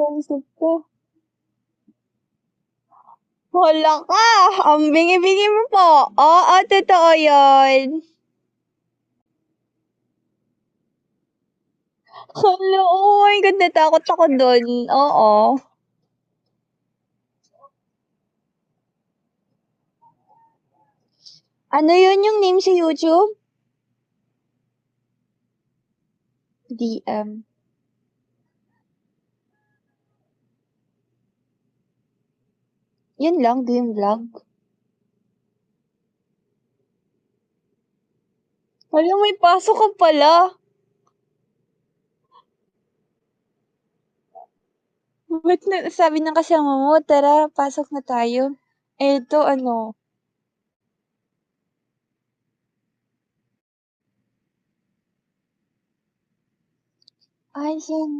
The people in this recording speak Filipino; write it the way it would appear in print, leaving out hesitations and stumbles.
kausap ko. Hala ka! Ang bingi-bingi mo po. Oo, totoo yun. Hala, oh my God, natakot ako dun. Oo. Ano yun yung name sa YouTube? DM. Yun lang, Dream Vlog. Hala, may pasok ka pala. Ba't na sabi ng kasama mo, tara, pasok na tayo. Eto ano, ay yan.